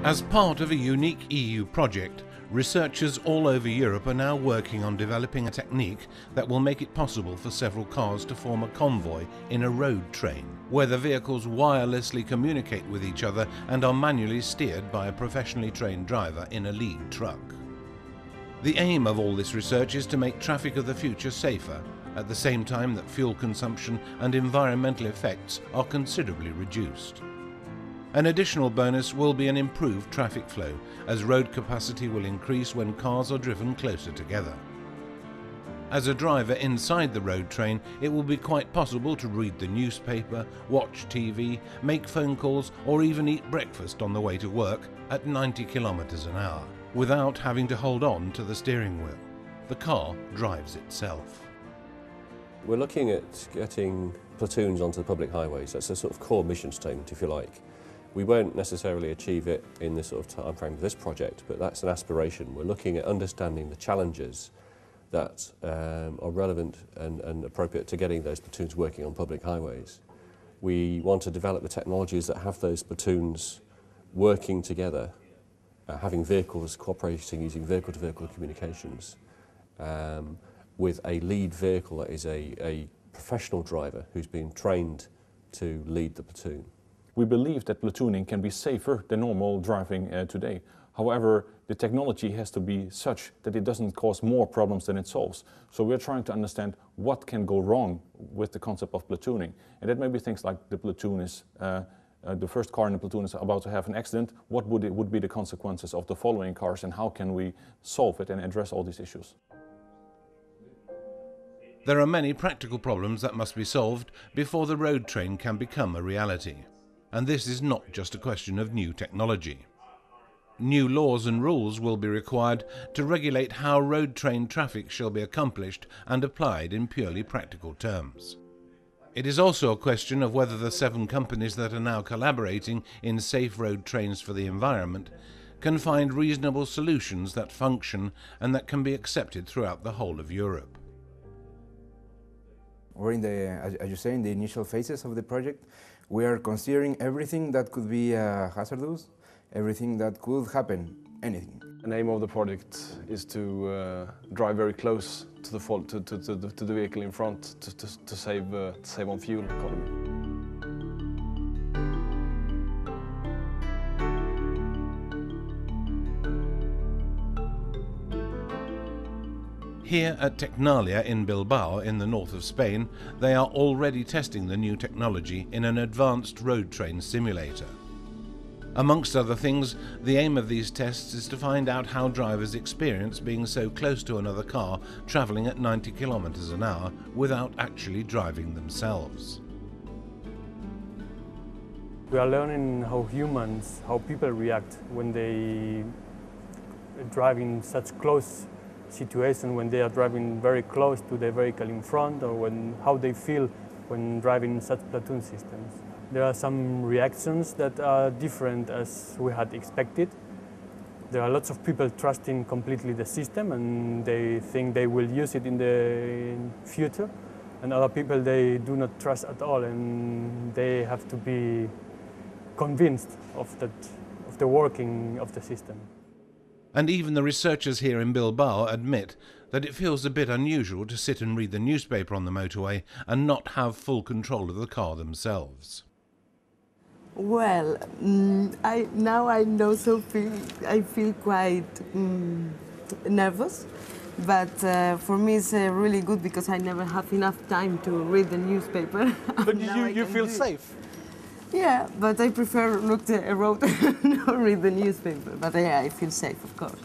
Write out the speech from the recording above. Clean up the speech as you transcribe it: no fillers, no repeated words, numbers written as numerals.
As part of a unique EU project, researchers all over Europe are now working on developing a technique that will make it possible for several cars to form a convoy in a road train, where the vehicles wirelessly communicate with each other and are manually steered by a professionally trained driver in a lead truck. The aim of all this research is to make traffic of the future safer, at the same time that fuel consumption and environmental effects are considerably reduced. An additional bonus will be an improved traffic flow, as road capacity will increase when cars are driven closer together. As a driver inside the road train, it will be quite possible to read the newspaper, watch TV, make phone calls, or even eat breakfast on the way to work at 90 kilometers an hour, without having to hold on to the steering wheel. The car drives itself. We're looking at getting platoons onto the public highways. That's a sort of core mission statement, if you like. We won't necessarily achieve it in this sort of time frame of this project, but that's an aspiration. We're looking at understanding the challenges that are relevant and appropriate to getting those platoons working on public highways. We want to develop the technologies that have those platoons working together, having vehicles cooperating using vehicle-to-vehicle communications, with a lead vehicle that is a professional driver who's been trained to lead the platoon. We believe that platooning can be safer than normal driving today. However, the technology has to be such that it doesn't cause more problems than it solves. So we're trying to understand what can go wrong with the concept of platooning. And that may be things like the platoon is, the first car in the platoon is about to have an accident. What would be the consequences of the following cars, and how can we solve it and address all these issues? There are many practical problems that must be solved before the road train can become a reality. And this is not just a question of new technology. New laws and rules will be required to regulate how road train traffic shall be accomplished and applied in purely practical terms. It is also a question of whether the 7 companies that are now collaborating in safe road trains for the environment can find reasonable solutions that function and that can be accepted throughout the whole of Europe. We're in as you say, in the initial phases of the project. We are considering everything that could be hazardous, everything that could happen, anything. The aim of the project is to drive very close to the vehicle in front to save on fuel economy. Here at Tecnalia in Bilbao, in the north of Spain, they are already testing the new technology in an advanced road train simulator. Amongst other things, the aim of these tests is to find out how drivers experience being so close to another car travelling at 90 kilometers an hour without actually driving themselves. We are learning how people react when they drive in such close situation, when they are driving very close to the vehicle in front, or how they feel when driving such platoon systems. There are some reactions that are different as we had expected. There are lots of people trusting completely the system and they think they will use it in the future, and other people they do not trust at all, and they have to be convinced of the working of the system. And even the researchers here in Bilbao admit that it feels a bit unusual to sit and read the newspaper on the motorway and not have full control of the car themselves. Well, now I also I feel quite nervous, but for me it's really good because I never have enough time to read the newspaper. But you feel safe? Yeah, but I prefer look at the road and not read the newspaper. But yeah, I feel safe, of course.